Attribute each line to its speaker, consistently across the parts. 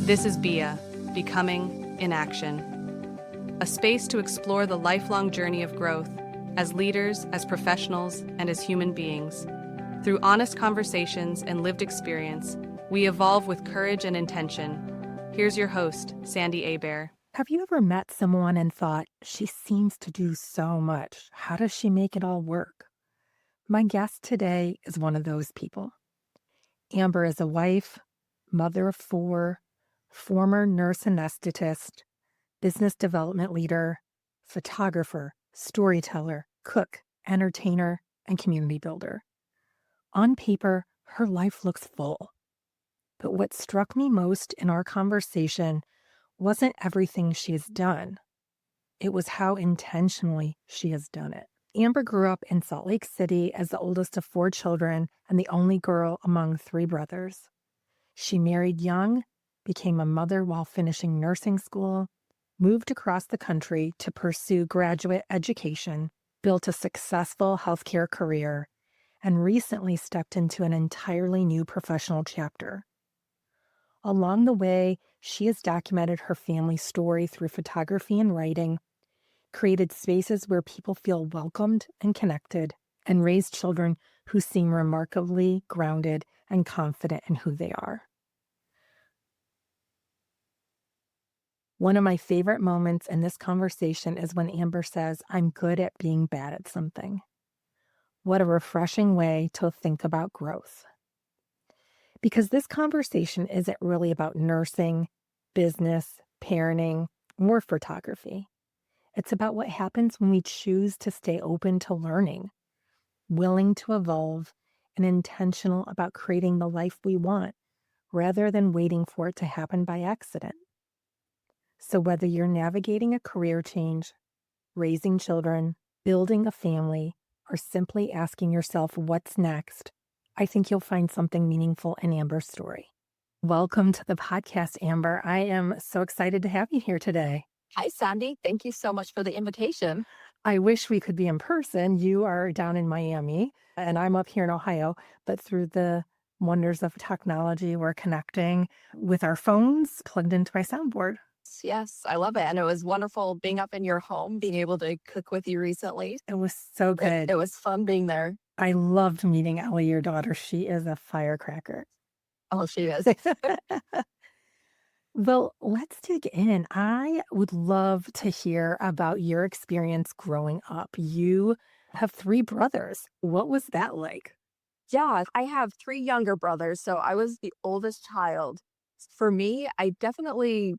Speaker 1: This is Bia, Becoming in Action, a space to explore the lifelong journey of growth as leaders, as professionals, and as human beings. Through honest conversations and lived experience, we evolve with courage and intention. Here's your host, Sandy Abear.
Speaker 2: Have you ever met someone and thought, she seems to do so much? How does she make it all work? My guest today is one of those people. Amber is a wife, mother of four, former nurse anesthetist, business development leader, photographer, storyteller, cook, entertainer, and community builder. On paper, her life looks full. But what struck me most in our conversation wasn't everything she has done. It was how intentionally she has done it. Amber grew up in Salt Lake City as the oldest of four children and the only girl among three brothers. She married young, became a mother while finishing nursing school, moved across the country to pursue graduate education, built a successful healthcare career, and recently stepped into an entirely new professional chapter. Along the way, she has documented her family's story through photography and writing, created spaces where people feel welcomed and connected, and raised children who seem remarkably grounded and confident in who they are. One of my favorite moments in this conversation is when Amber says, "I'm good at being bad at something." What a refreshing way to think about growth. Because this conversation isn't really about nursing, business, parenting, or photography. It's about what happens when we choose to stay open to learning, willing to evolve, and intentional about creating the life we want, rather than waiting for it to happen by accident. So whether you're navigating a career change, raising children, building a family, or simply asking yourself what's next, I think you'll find something meaningful in Amber's story. Welcome to the podcast, Amber. I am so excited to have you here today.
Speaker 3: Hi, Sandy. Thank you so much for the invitation.
Speaker 2: I wish we could be in person. You are down in Miami and I'm up here in Ohio, but through the wonders of technology, we're connecting with our phones plugged into my soundboard.
Speaker 3: Yes, I love it. And it was wonderful being up in your home, being able to cook with you recently.
Speaker 2: It was so good.
Speaker 3: It was fun being there.
Speaker 2: I loved meeting Ellie, your daughter. She is a firecracker.
Speaker 3: Oh, she is.
Speaker 2: Well, let's dig in. I would love to hear about your experience growing up. You have three brothers. What was that like?
Speaker 3: Yeah, I have three younger brothers, so I was the oldest child. For me, I definitely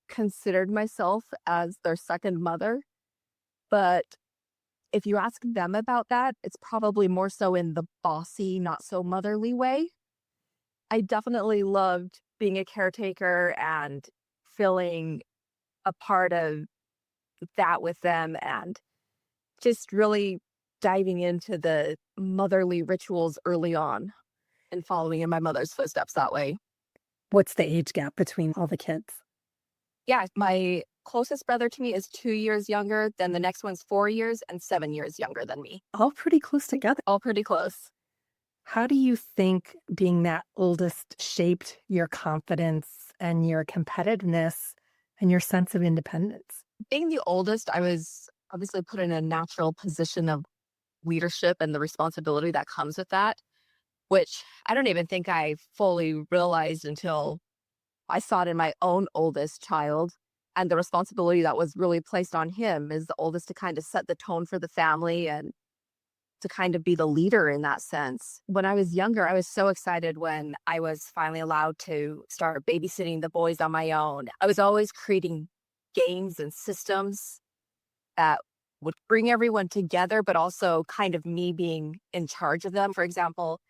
Speaker 3: considered myself as their second mother. But if you ask them about that, it's probably more so in the bossy, not so motherly way. I definitely loved being a caretaker and feeling a part of that with them and just really diving into the motherly rituals early on and following in my mother's footsteps that way.
Speaker 2: What's the age gap between all the kids?
Speaker 3: Yeah, my closest brother to me is 2 years younger. Then the next one's 4 years and 7 years younger than me.
Speaker 2: All pretty close together.
Speaker 3: All pretty close.
Speaker 2: How do you think being that oldest shaped your confidence and your competitiveness and your sense of independence?
Speaker 3: Being the oldest, I was obviously put in a natural position of leadership and the responsibility that comes with that, which I don't even think I fully realized until I saw it in my own oldest child and the responsibility that was really placed on him as the oldest to kind of set the tone for the family and to kind of be the leader in that sense. When I was younger, I was so excited when I was finally allowed to start babysitting the boys on my own. I was always creating games and systems that would bring everyone together, but also kind of me being in charge of them. For example,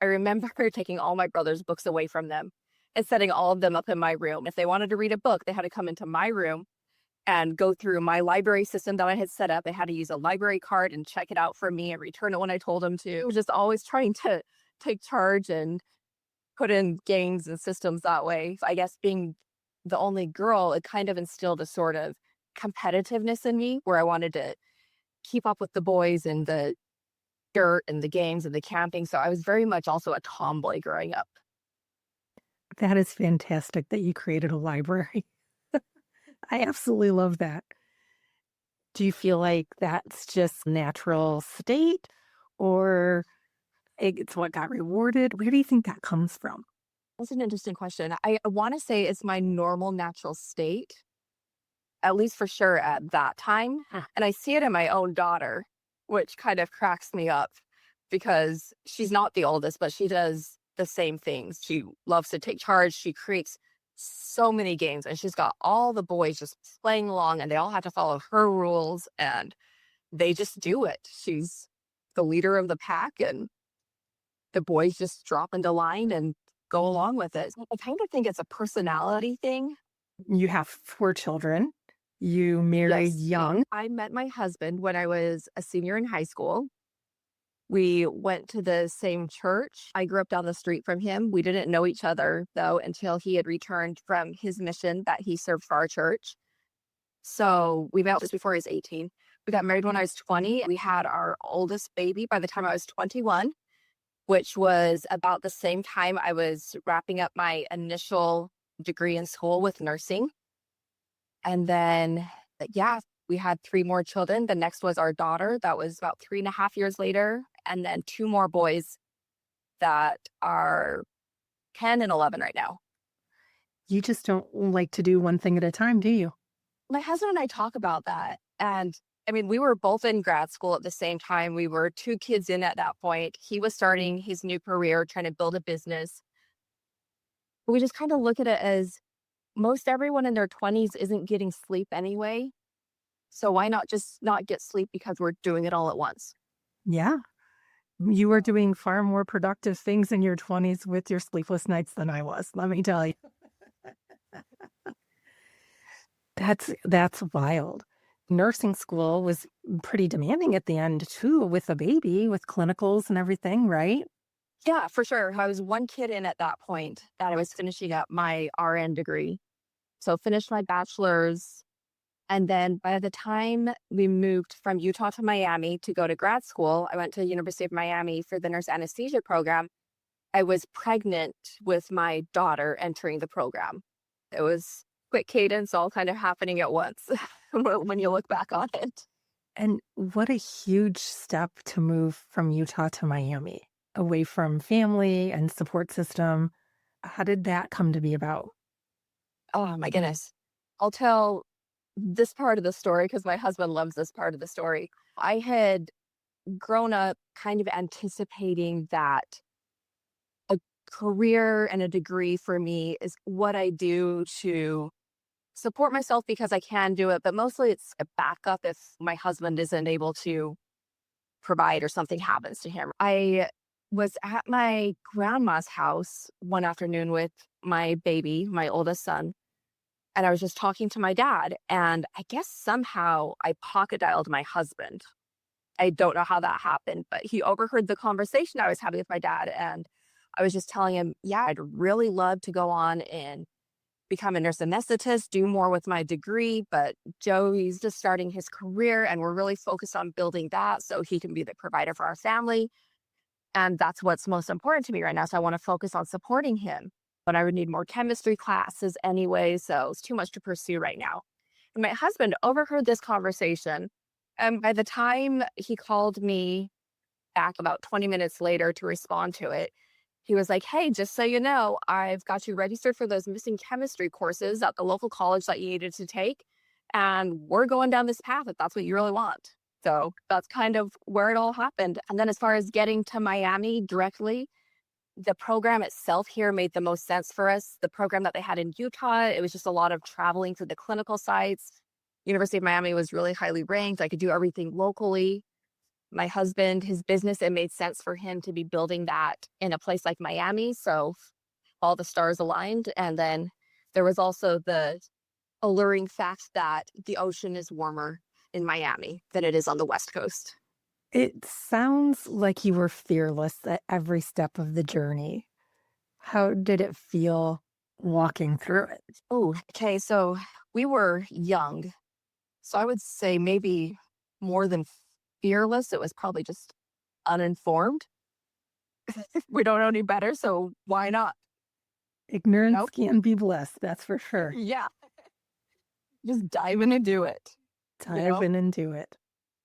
Speaker 3: I remember taking all my brother's books away from them and setting all of them up in my room. If they wanted to read a book, they had to come into my room and go through my library system that I had set up. They had to use a library card and check it out for me and return it when I told them to. I was just always trying to take charge and put in games and systems that way. I guess being the only girl, it kind of instilled a sort of competitiveness in me where I wanted to keep up with the boys and the dirt and the games and the camping. So I was very much also a tomboy growing up.
Speaker 2: That is fantastic that you created a library. I absolutely love that. Do you feel like that's just natural state or it's what got rewarded? Where do you think that comes from?
Speaker 3: That's an interesting question. I want to say it's my normal natural state, at least for sure at that time.
Speaker 2: Ah,
Speaker 3: And I see it in my own daughter, which kind of cracks me up because she's not the oldest, but she does the same things. She loves to take charge. She creates so many games and she's got all the boys just playing along and they all have to follow her rules and they just do it. She's the leader of the pack and the boys just drop into line and go along with it. I kind of think it's a personality thing.
Speaker 2: you have 4 children. You married
Speaker 3: Yes.
Speaker 2: young.
Speaker 3: I met my husband when I was a senior in high school. We went to the same church. I grew up down the street from him. We didn't know each other, though, until he had returned from his mission that he served for our church. So we met just before he was 18. We got married when I was 20. We had our oldest baby by the time I was 21, which was about the same time I was wrapping up my initial degree in school with nursing. And then, yeah, we had 3 more children. The next was our daughter. That was about 3.5 years later. And then 2 more boys that are 10 and 11 right now.
Speaker 2: You just don't like to do one thing at a time, do you?
Speaker 3: My husband and I talk about that. And I mean, we were both in grad school at the same time. We were 2 kids in at that point. He was starting his new career, trying to build a business. We just kind of look at it as most everyone in their 20s isn't getting sleep anyway. So why not just not get sleep because we're doing it all at once?
Speaker 2: Yeah. You were doing far more productive things in your 20s with your sleepless nights than I was, let me tell you. That's wild. Nursing school was pretty demanding at the end too, with a baby, with clinicals and everything, right?
Speaker 3: Yeah, for sure. I was one kid in at that point that I was finishing up my RN degree. So finished my bachelor's. And then by the time we moved from Utah to Miami to go to grad school, I went to the University of Miami for the nurse anesthesia program. I was pregnant with my daughter entering the program. It was quick cadence, all kind of happening at once when you look back on it.
Speaker 2: And what a huge step to move from Utah to Miami, away from family and support system. How did that come to be about?
Speaker 3: Oh my goodness. I'll tell this part of the story because my husband loves this part of the story. I had grown up kind of anticipating that a career and a degree for me is what I do to support myself because I can do it, but mostly it's a backup if my husband isn't able to provide or something happens to him. I was at my grandma's house one afternoon with my baby, my oldest son, and I was just talking to my dad. And I guess somehow I pocket dialed my husband. I don't know how that happened, but he overheard the conversation I was having with my dad. And I was just telling him, yeah, I'd really love to go on and become a nurse anesthetist, do more with my degree. But Joey's just starting his career and we're really focused on building that so he can be the provider for our family. And that's what's most important to me right now. So I want to focus on supporting him. But I would need more chemistry classes anyway. So it's too much to pursue right now. And my husband overheard this conversation. And by the time he called me back about 20 minutes later to respond to it, he was like, hey, just so you know, I've got you registered for those missing chemistry courses at the local college that you needed to take. And we're going down this path if that's what you really want. So that's kind of where it all happened. And then as far as getting to Miami directly, the program itself here made the most sense for us. The program that they had in Utah, it was just a lot of traveling to the clinical sites. University of Miami was really highly ranked. I could do everything locally. My husband, his business, it made sense for him to be building that in a place like Miami. So all the stars aligned. And then there was also the alluring fact that the ocean is warmer in Miami than it is on the West Coast.
Speaker 2: It sounds like you were fearless at every step of the journey. How did it feel walking through it?
Speaker 3: Oh, okay. So we were young. So I would say maybe more than fearless. It was probably just uninformed. We don't know any better. So why not?
Speaker 2: Ignorance
Speaker 3: Nope.
Speaker 2: can be blessed, that's for sure.
Speaker 3: Yeah. Just dive in and do it. You
Speaker 2: Dive
Speaker 3: know?
Speaker 2: in and do it.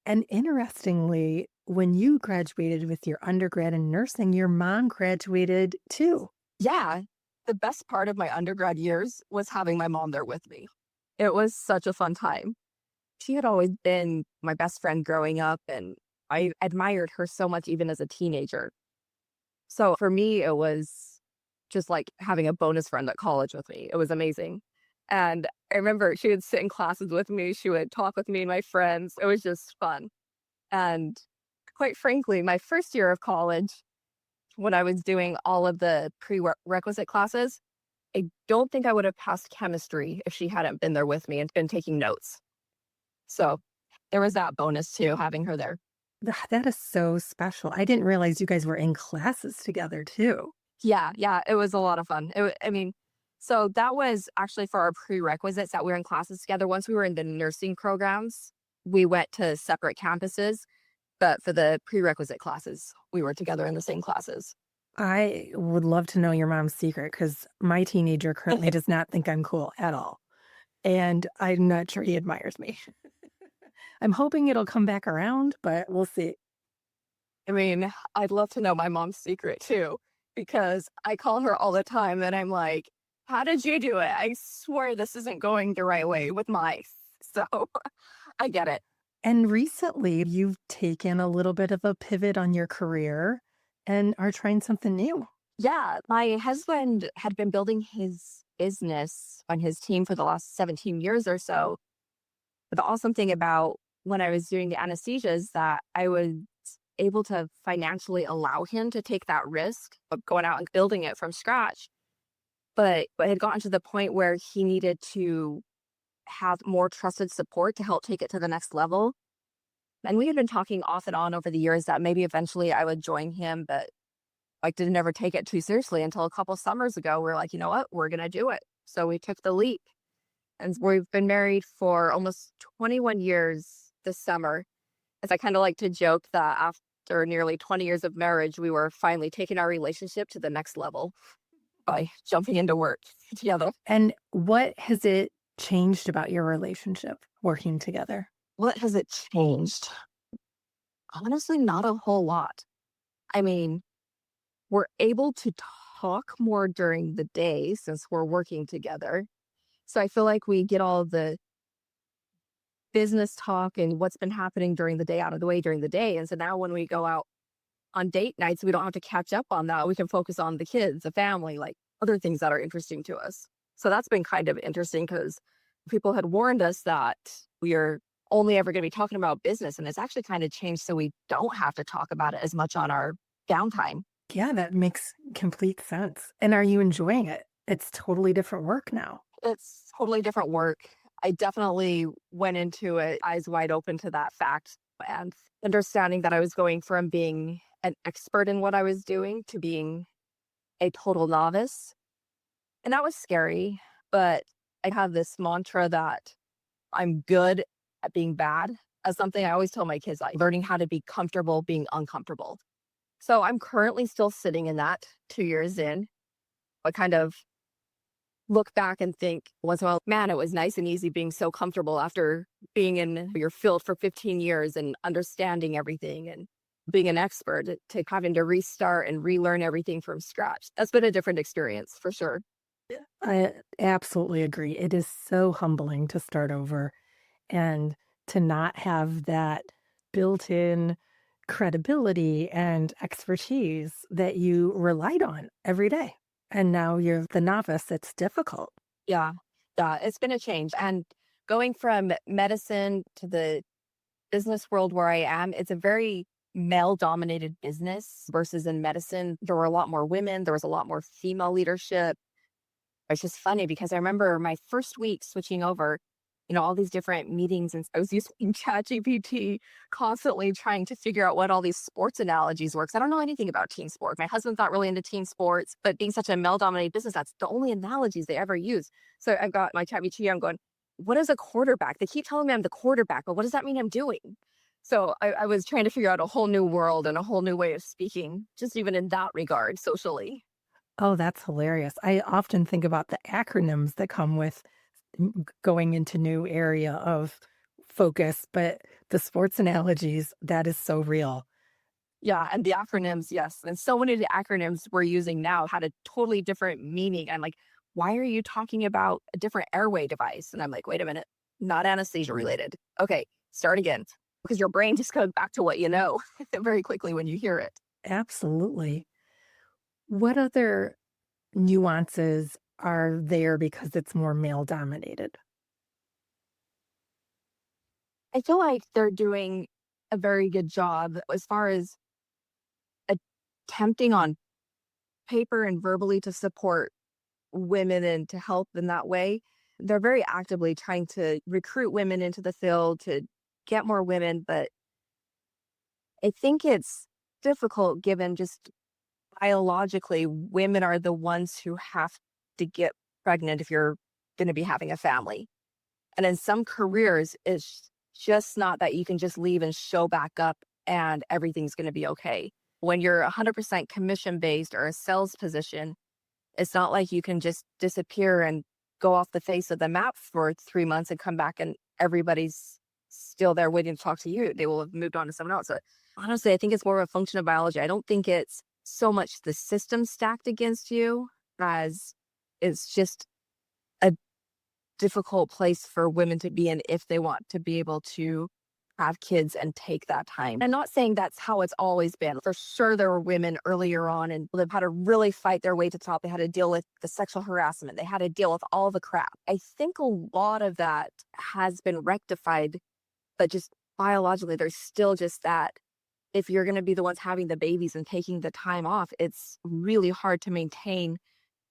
Speaker 2: And interestingly, when you graduated with your undergrad in nursing, your mom graduated too.
Speaker 3: Yeah. The best part of my undergrad years was having my mom there with me. It was such a fun time. She had always been my best friend growing up, and I admired her so much even as a teenager. So for me, it was just like having a bonus friend at college with me. It was amazing. And I remember she would sit in classes with me. She would talk with me and my friends. It was just fun. And quite frankly, my first year of college, when I was doing all of the prerequisite classes, I don't think I would have passed chemistry if she hadn't been there with me and been taking notes. So there was that bonus too, having her there.
Speaker 2: That is so special. I didn't realize you guys were in classes together too.
Speaker 3: Yeah, yeah, it was a lot of fun. I mean, so that was actually for our prerequisites that we were in classes together. Once we were in the nursing programs, we went to separate campuses, but for the prerequisite classes, we were together in the same classes.
Speaker 2: I would love to know your mom's secret because my teenager currently does not think I'm cool at all. And I'm not sure he admires me. I'm hoping it'll come back around, but we'll see.
Speaker 3: I mean, I'd love to know my mom's secret too, because I call her all the time and I'm like, how did you do it? I swear this isn't going the right way with mice. So I get it.
Speaker 2: And recently, you've taken a little bit of a pivot on your career and are trying something new.
Speaker 3: Yeah, my husband had been building his business on his team for the last 17 years or so. But the awesome thing about when I was doing the anesthesia is that I was able to financially allow him to take that risk of going out and building it from scratch. But it had gotten to the point where he needed to have more trusted support to help take it to the next level. And we had been talking off and on over the years that maybe eventually I would join him, but like didn't ever take it too seriously until a couple summers ago. We're like, you know what? We're gonna do it. So we took the leap. And we've been married for almost 21 years this summer. As I kind of like to joke that after nearly 20 years of marriage, we were finally taking our relationship to the next level by jumping into work together.
Speaker 2: And what has it changed about your relationship working together?
Speaker 3: What has it changed? Honestly, not a whole lot. I mean, we're able to talk more during the day since we're working together. So I feel like we get all the business talk and what's been happening during the day out of the way during the day. And so now when we go out on date nights, we don't have to catch up on that. We can focus on the kids, the family, like other things that are interesting to us. So that's been kind of interesting because people had warned us that we are only ever going to be talking about business. And it's actually kind of changed so we don't have to talk about it as much on our downtime.
Speaker 2: Yeah, that makes complete sense. And are you enjoying it? It's totally different work now.
Speaker 3: It's totally different work. I definitely went into it eyes wide open to that fact and understanding that I was going from being an expert in what I was doing to being a total novice. And that was scary, but I have this mantra that I'm good at being bad as something I always tell my kids, like learning how to be comfortable being uncomfortable. So I'm currently still sitting in that 2 years in, but kind of look back and think once in a while, man, it was nice and easy being so comfortable after being in your field for 15 years and understanding everything and being an expert to having to restart and relearn everything from scratch. That's been a different experience for sure.
Speaker 2: I absolutely agree. It is so humbling to start over and to not have that built in credibility and expertise that you relied on every day. And now you're the novice. It's difficult.
Speaker 3: Yeah. Yeah. It's been a change. And going from medicine to the business world where I am, it's a very male dominated business versus in medicine. There were a lot more women, there was a lot more female leadership. It's just funny because I remember my first week switching over, all these different meetings, and I was using ChatGPT constantly trying to figure out what all these sports analogies were. 'Cause I don't know anything about team sports. My husband's not really into team sports, but being such a male dominated business, that's the only analogies they ever use. So I've got my ChatGPT, I'm going, what is a quarterback? They keep telling me I'm the quarterback, but what does that mean I'm doing? So I was trying to figure out a whole new world and a whole new way of speaking, just even in that regard, socially.
Speaker 2: Oh, that's hilarious. I often think about the acronyms that come with going into new area of focus, but the sports analogies, that is so real.
Speaker 3: Yeah, and the acronyms, yes. And so many of the acronyms we're using now had a totally different meaning. I'm like, why are you talking about a different airway device? And I'm like, wait a minute, not anesthesia related. Okay, start again. Because your brain just goes back to what you know very quickly when you hear it.
Speaker 2: Absolutely. What other nuances are there because it's more male dominated?
Speaker 3: I feel like they're doing a very good job as far as attempting on paper and verbally to support women and to help in that way. They're very actively trying to recruit women into the field to get more women, but I think it's difficult given just biologically, women are the ones who have to get pregnant if you're going to be having a family. And in some careers, it's just not that you can just leave and show back up and everything's going to be okay. When you're 100% commission based or a sales position, it's not like you can just disappear and go off the face of the map for 3 months and come back and everybody's still there waiting to talk to you. They will have moved on to someone else. So honestly, I think it's more of a function of biology. I don't think it's so much the system stacked against you as it's just a difficult place for women to be in if they want to be able to have kids and take that time. I'm not saying that's how it's always been. For sure, there were women earlier on and they've had to really fight their way to the top. They had to deal with the sexual harassment. They had to deal with all the crap. I think a lot of that has been rectified, but just biologically, there's still just that. If you're going to be the ones having the babies and taking the time off, it's really hard to maintain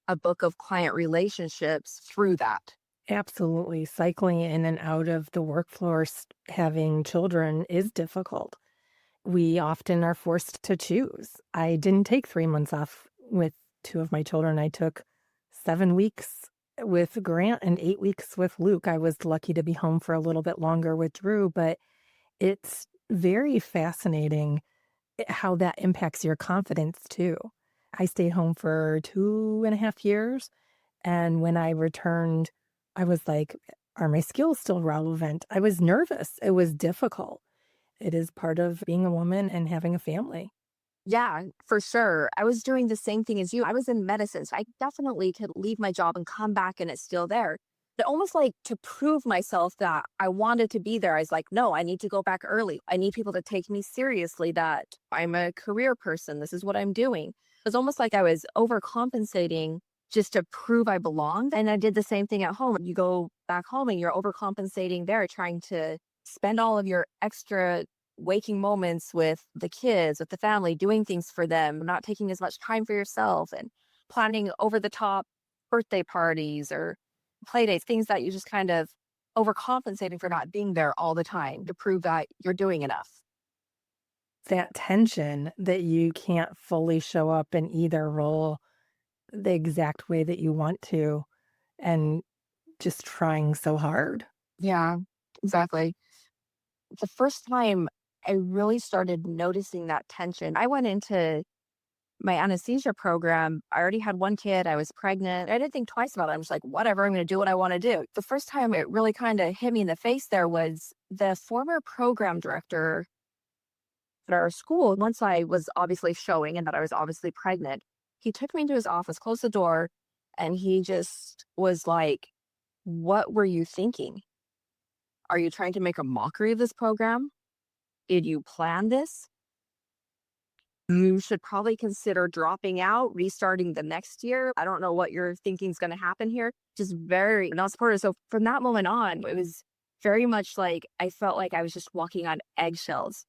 Speaker 3: a book of client relationships through that.
Speaker 2: Absolutely. Cycling in and out of the workforce, having children is difficult. We often are forced to choose. I didn't take 3 months off with two of my children. I took 7 weeks with Grant and 8 weeks with Luke. I was lucky to be home for a little bit longer with Drew, but it's very fascinating how that impacts your confidence too. I stayed home for 2.5 years. And when I returned, I was like, are my skills still relevant? I was nervous. It was difficult. It is part of being a woman and having a family.
Speaker 3: Yeah, for sure. I was doing the same thing as you. I was in medicine, so I definitely could leave my job and come back and it's still there. But almost like to prove myself that I wanted to be there, I was like, no, I need to go back early. I need people to take me seriously that I'm a career person. This is what I'm doing. It's almost like I was overcompensating just to prove I belonged. And I did the same thing at home. You go back home and you're overcompensating there, trying to spend all of your extra waking moments with the kids, with the family, doing things for them, not taking as much time for yourself and planning over the top birthday parties or play dates, things that you just kind of overcompensating for not being there all the time to prove that you're doing enough.
Speaker 2: That tension that you can't fully show up in either role the exact way that you want to, and just trying so hard.
Speaker 3: Yeah, exactly. The first time I really started noticing that tension, I went into my anesthesia program. I already had one kid. I was pregnant. I didn't think twice about it. I'm just like, whatever, I'm going to do what I want to do. The first time it really kind of hit me in the face there was the former program director at our school. Once I was obviously showing and that I was obviously pregnant, he took me into his office, closed the door, and he just was like, what were you thinking? Are you trying to make a mockery of this program? Did you plan this? You should probably consider dropping out, restarting the next year. I don't know what you're thinking is going to happen here. Just very not supportive. So from that moment on, it was very much like I felt like I was just walking on eggshells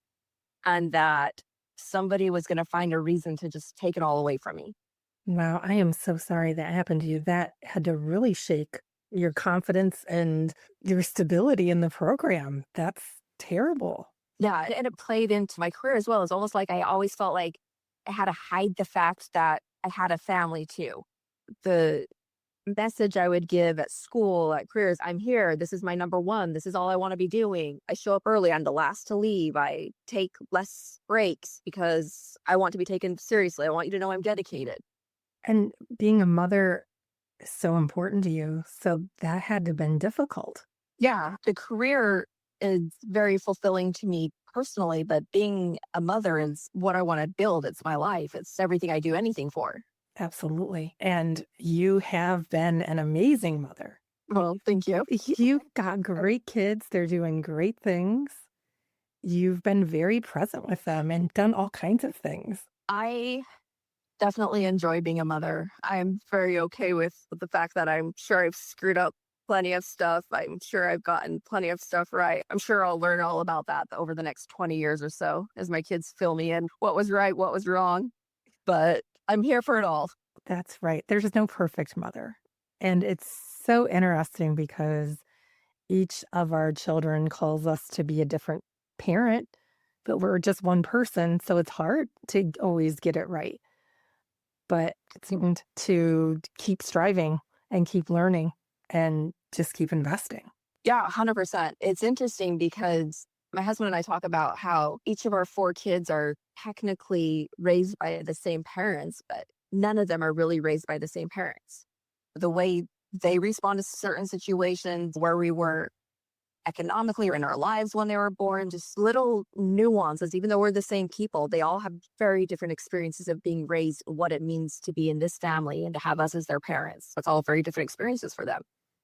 Speaker 3: and that somebody was going to find a reason to just take it all away from me.
Speaker 2: Wow, I am so sorry that happened to you. That had to really shake your confidence and your stability in the program. That's terrible.
Speaker 3: Yeah. And it played into my career as well. It's almost like I always felt like I had to hide the fact that I had a family too. The message I would give at school, at careers, I'm here. This is my number one. This is all I want to be doing. I show up early. I'm the last to leave. I take less breaks because I want to be taken seriously. I want you to know I'm dedicated.
Speaker 2: And being a mother is so important to you. So that had to have been difficult.
Speaker 3: Yeah, the career is very fulfilling to me personally, but being a mother is what I want to build. It's my life. It's everything I do anything for.
Speaker 2: Absolutely. And you have been an amazing mother.
Speaker 3: Well, thank you.
Speaker 2: You've got great kids. They're doing great things. You've been very present with them and done all kinds of things.
Speaker 3: I definitely enjoy being a mother. I'm very okay with the fact that I'm sure I've screwed up plenty of stuff. I'm sure I've gotten plenty of stuff right. I'm sure I'll learn all about that over the next 20 years or so as my kids fill me in what was right, what was wrong. But I'm here for it all.
Speaker 2: That's right. There's no perfect mother. And it's so interesting because each of our children calls us to be a different parent, but we're just one person. So it's hard to always get it right. But it's important to keep striving and keep learning and just keep investing.
Speaker 3: Yeah, 100%. It's interesting because my husband and I talk about how each of our four kids are technically raised by the same parents, but none of them are really raised by the same parents. The way they respond to certain situations, where we were economically or in our lives when they were born, just little nuances, even though we're the same people, they all have very different experiences of being raised, what it means to be in this family and to have us as their parents. It's all very different experiences for them,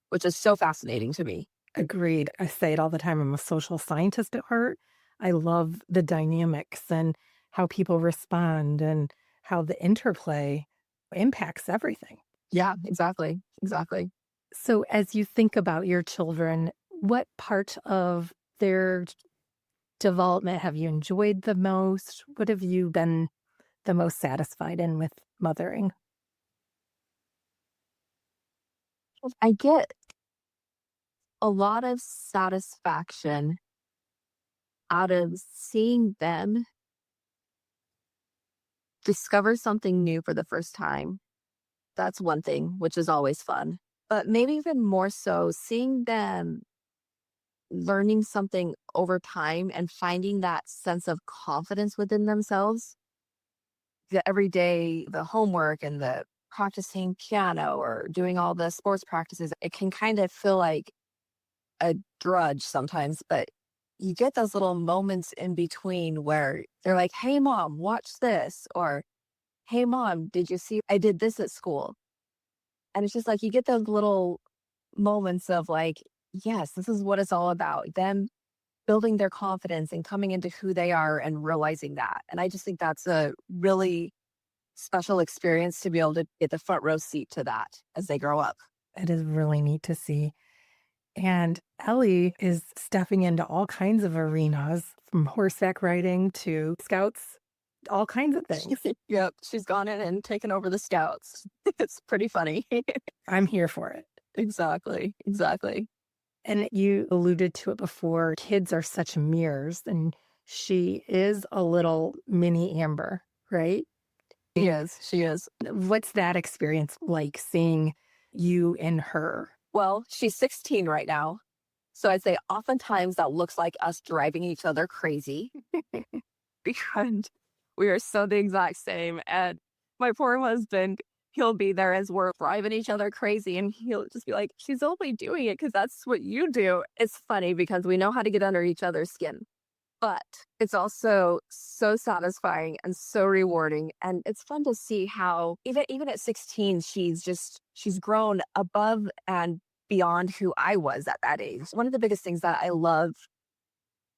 Speaker 3: which is so fascinating to me.
Speaker 2: Agreed. I say it all the time. I'm a social scientist at heart. I love the dynamics and how people respond and how the interplay impacts everything.
Speaker 3: Yeah, exactly. Exactly.
Speaker 2: So, as you think about your children, what part of their development have you enjoyed the most? What have you been the most satisfied in with mothering?
Speaker 3: I get a lot of satisfaction out of seeing them discover something new for the first time. That's one thing, which is always fun. But maybe even more so, seeing them learning something over time and finding that sense of confidence within themselves. The every day, the homework and the practicing piano or doing all the sports practices, it can kind of feel like a drudge sometimes, but you get those little moments in between where they're like, "Hey, mom, watch this," or "Hey, mom, did you see I did this at school?" And it's just like you get those little moments of like, yes, this is what it's all about. Them building their confidence and coming into who they are and realizing that. And I just think that's a really special experience to be able to get the front row seat to that as they grow up.
Speaker 2: It is really neat to see. And Ellie is stepping into all kinds of arenas from horseback riding to scouts, all kinds of things.
Speaker 3: Yep. She's gone in and taken over the scouts. It's pretty funny.
Speaker 2: I'm here for it.
Speaker 3: Exactly. Exactly.
Speaker 2: And you alluded to it before. Kids are such mirrors, and she is a little mini Amber, right?
Speaker 3: She is. She is.
Speaker 2: What's that experience like seeing you in her?
Speaker 3: Well, she's 16 right now. So I'd say oftentimes that looks like us driving each other crazy because we are so the exact same. And my poor husband, he'll be there as we're driving each other crazy. And he'll just be like, she's only doing it because that's what you do. It's funny because we know how to get under each other's skin. But it's also so satisfying and so rewarding. And it's fun to see how even at 16, she's grown above and beyond who I was at that age. One of the biggest things that I love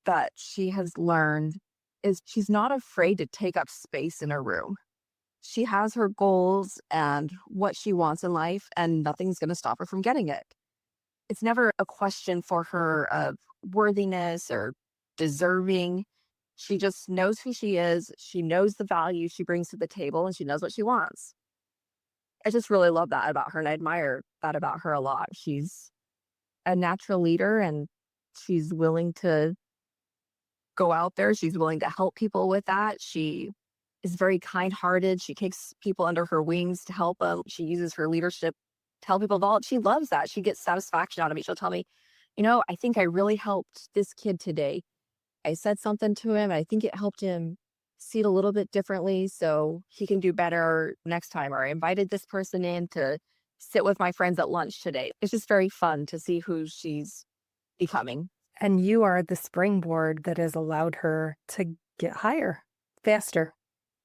Speaker 3: that she has learned is she's not afraid to take up space in her room. She has her goals and what she wants in life, and nothing's going to stop her from getting it. It's never a question for her of worthiness or deserving. She just knows who she is. She knows the value she brings to the table, and she knows what she wants. I just really love that about her, and I admire that about her a lot. She's a natural leader, and she's willing to go out there. She's willing to help people with that. She is very kind-hearted. She takes people under her wings to help them. She uses her leadership to help people evolve. She loves that. She gets satisfaction out of it. She'll tell me, I think I really helped this kid today. I said something to him. I think it helped him see it a little bit differently so he can do better next time. Or I invited this person in to sit with my friends at lunch today. It's just very fun to see who she's becoming.
Speaker 2: And you are the springboard that has allowed her to get higher, faster,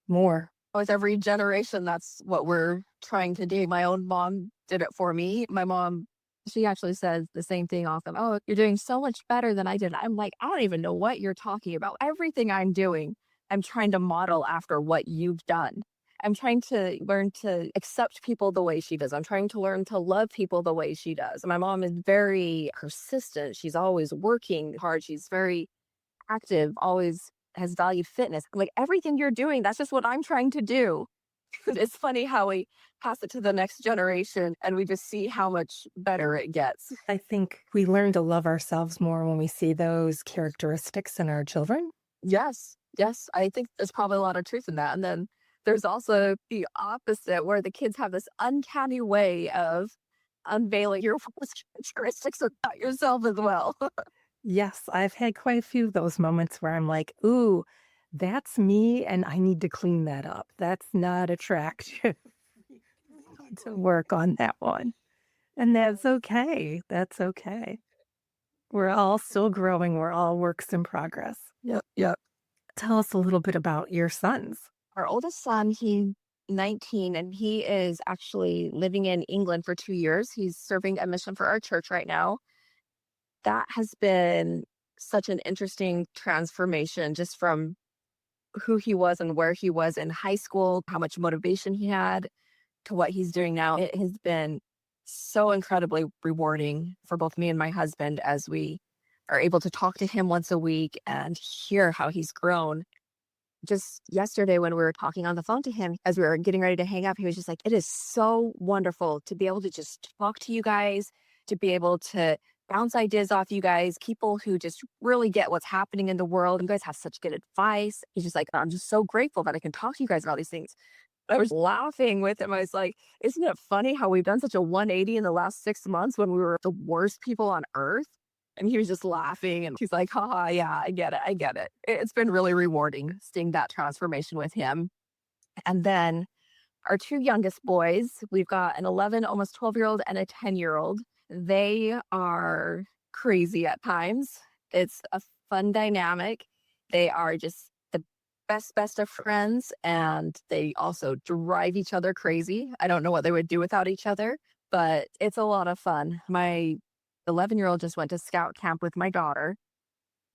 Speaker 2: more.
Speaker 3: With every generation, that's what we're trying to do. My own mom did it for me. My mom, she actually says the same thing often. Oh, you're doing so much better than I did. I'm like, I don't even know what you're talking about. Everything I'm doing, I'm trying to model after what you've done. I'm trying to learn to accept people the way she does. I'm trying to learn to love people the way she does. My mom is very persistent. She's always working hard. She's very active, always has valued fitness. I'm like, everything you're doing, that's just what I'm trying to do. It's funny how we pass it to the next generation and we just see how much better it gets.
Speaker 2: I think we learn to love ourselves more when we see those characteristics in our children.
Speaker 3: Yes. Yes. I think there's probably a lot of truth in that. And then there's also the opposite where the kids have this uncanny way of unveiling your worst characteristics about yourself as well.
Speaker 2: Yes, I've had quite a few of those moments where I'm like, ooh, that's me, and I need to clean that up. That's not attractive. We need to work on that one. And that's okay. That's okay. We're all still growing. We're all works in progress.
Speaker 3: Yep. Yep.
Speaker 2: Tell us a little bit about your sons.
Speaker 3: Our oldest son, he's 19 and he is actually living in England for 2 years. He's serving a mission for our church right now. That has been such an interesting transformation just from who he was and where he was in high school, how much motivation he had to what he's doing now. It has been so incredibly rewarding for both me and my husband as we are able to talk to him once a week and hear how he's grown. Just yesterday, when we were talking on the phone to him, as we were getting ready to hang up, he was just like, it is so wonderful to be able to just talk to you guys, to be able to bounce ideas off you guys, people who just really get what's happening in the world. You guys have such good advice. He's just like, I'm just so grateful that I can talk to you guys about these things. I was laughing with him. I was like, isn't it funny how we've done such a 180 in the last 6 months when we were the worst people on earth? And he was just laughing and he's like, haha, yeah, I get it. I get it. It's been really rewarding seeing that transformation with him. And then our two youngest boys, we've got an 11, almost 12-year-old and a 10-year-old. They are crazy at times. It's a fun dynamic. They are just the best of friends, and they also drive each other crazy. I don't know what they would do without each other, but it's a lot of fun. My 11-year-old just went to scout camp with my daughter.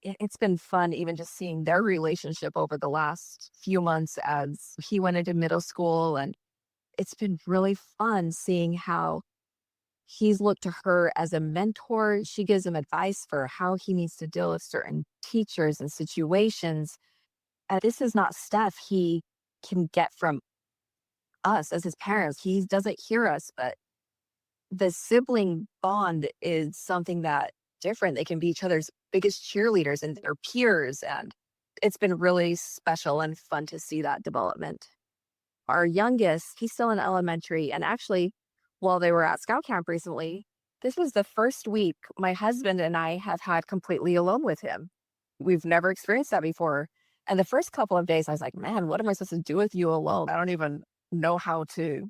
Speaker 3: It's been fun even just seeing their relationship over the last few months as he went into middle school. And it's been really fun seeing how he's looked to her as a mentor. She gives him advice for how he needs to deal with certain teachers and situations. And this is not stuff he can get from us as his parents. He doesn't hear us, but the sibling bond is something that different. They can be each other's biggest cheerleaders and their peers. And it's been really special and fun to see that development. Our youngest, he's still in elementary. And actually, while they were at scout camp recently, this was the first week my husband and I have had completely alone with him. We've never experienced that before. And the first couple of days, I was like, man, what am I supposed to do with you alone? I don't even know how to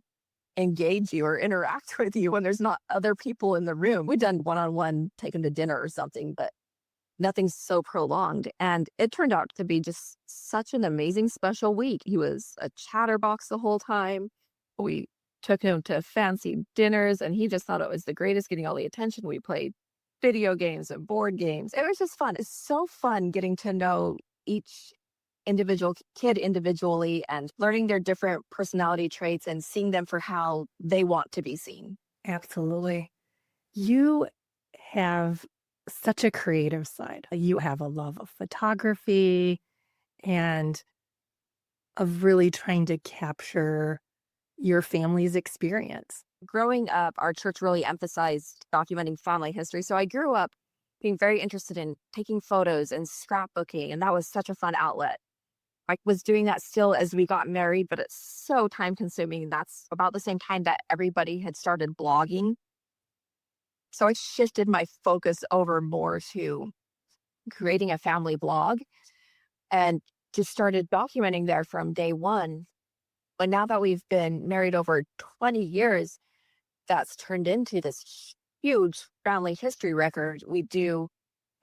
Speaker 3: engage you or interact with you when there's not other people in the room. We've done one-on-one, taken to dinner or something, but nothing so prolonged. And it turned out to be just such an amazing, special week. He was a chatterbox the whole time. We took him to fancy dinners and he just thought it was the greatest, getting all the attention. We played video games and board games. It was just fun. It's so fun getting to know each individual kid individually and learning their different personality traits and seeing them for how they want to be seen.
Speaker 2: Absolutely. You have such a creative side. You have a love of photography and of really trying to capture your family's experience.
Speaker 3: Growing up, our church really emphasized documenting family history. So I grew up being very interested in taking photos and scrapbooking, and that was such a fun outlet. I was doing that still as we got married, but it's so time consuming. That's about the same time that everybody had started blogging. So I shifted my focus over more to creating a family blog. And just started documenting there from day one. But now that we've been married over 20 years, that's turned into this huge family history record.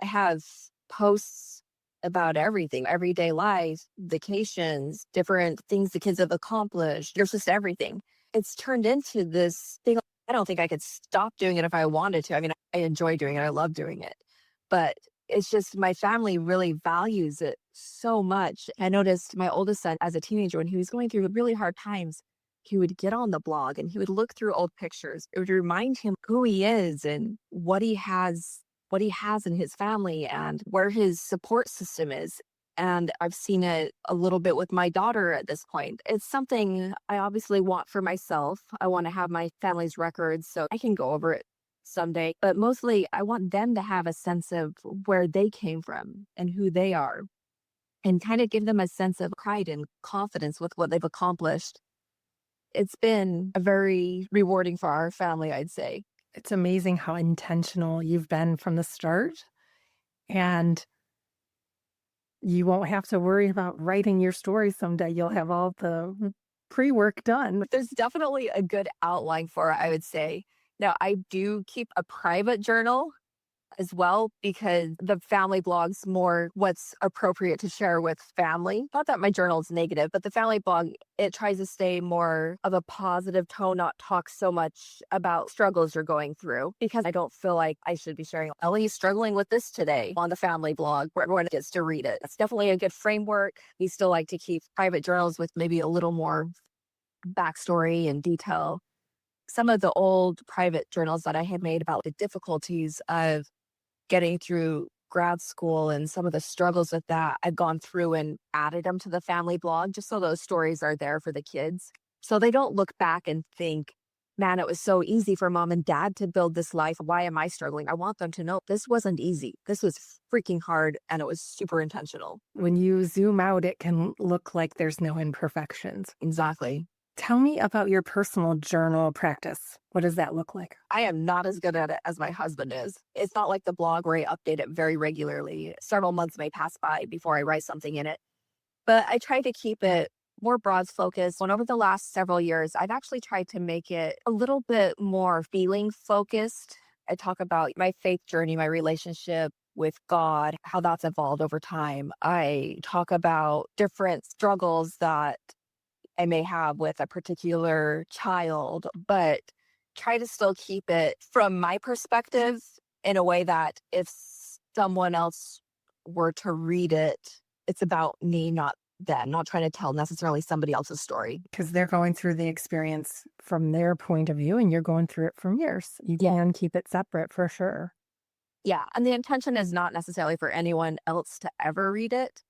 Speaker 3: I have posts about everything, everyday life, vacations, different things the kids have accomplished. There's just everything. It's turned into this thing. I don't think I could stop doing it if I wanted to. I mean, I enjoy doing it. I love doing it. But it's just my family really values it so much. I noticed my oldest son as a teenager, when he was going through really hard times, he would get on the blog and he would look through old pictures. It would remind him who he is and what he has in his family and where his support system is. And I've seen it a little bit with my daughter at this point. It's something I obviously want for myself. I want to have my family's records so I can go over it someday. But mostly, I want them to have a sense of where they came from and who they are, and kind of give them a sense of pride and confidence with what they've accomplished. It's been a very rewarding for our family, I'd say.
Speaker 2: It's amazing how intentional you've been from the start. And you won't have to worry about writing your story someday. You'll have all the pre-work done.
Speaker 3: There's definitely a good outline for it, I would say. Now, I do keep a private journal as well, because the family blog's more what's appropriate to share with family. Not that my journal is negative, but the family blog, it tries to stay more of a positive tone, not talk so much about struggles you're going through, because I don't feel like I should be sharing, Ellie's struggling with this today on the family blog where everyone gets to read it. It's definitely a good framework. We still like to keep private journals with maybe a little more backstory and detail. Some of the old private journals that I had made about the difficulties of getting through grad school and some of the struggles with that, I've gone through and added them to the family blog just so those stories are there for the kids. So they don't look back and think, man, it was so easy for mom and dad to build this life. Why am I struggling? I want them to know this wasn't easy. This was freaking hard and it was super intentional.
Speaker 2: When you zoom out, it can look like there's no imperfections.
Speaker 3: Exactly.
Speaker 2: Tell me about your personal journal practice. What does that look like?
Speaker 3: I am not as good at it as my husband is. It's not like the blog where I update it very regularly. Several months may pass by before I write something in it. But I try to keep it more broad focused. And over the last several years, I've actually tried to make it a little bit more feeling focused. I talk about my faith journey, my relationship with God, how that's evolved over time. I talk about different struggles that I may have with a particular child, but try to still keep it from my perspective in a way that if someone else were to read it, it's about me, not them, not trying to tell necessarily somebody else's story.
Speaker 2: Because they're going through the experience from their point of view and you're going through it from yours. You can keep it separate for sure.
Speaker 3: Yeah. And the intention is not necessarily for anyone else to ever read it.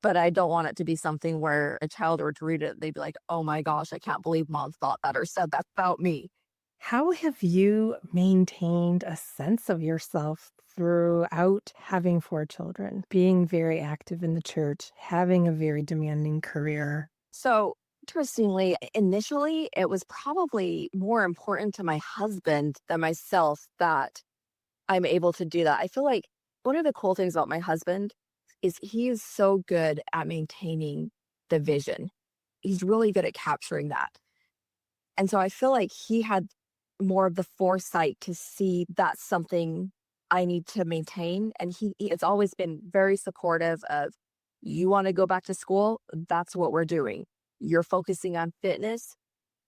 Speaker 3: But I don't want it to be something where a child were to read it, they'd be like, oh my gosh, I can't believe mom thought that or said that about me.
Speaker 2: How have you maintained a sense of yourself throughout having 4 children, being very active in the church, having a very demanding career?
Speaker 3: So interestingly, initially, it was probably more important to my husband than myself that I'm able to do that. I feel like one of the cool things about my husband is he is so good at maintaining the vision. He's really good at capturing that. And so I feel like he had more of the foresight to see that's something I need to maintain. And he has always been very supportive of, you want to go back to school? That's what we're doing. You're focusing on fitness.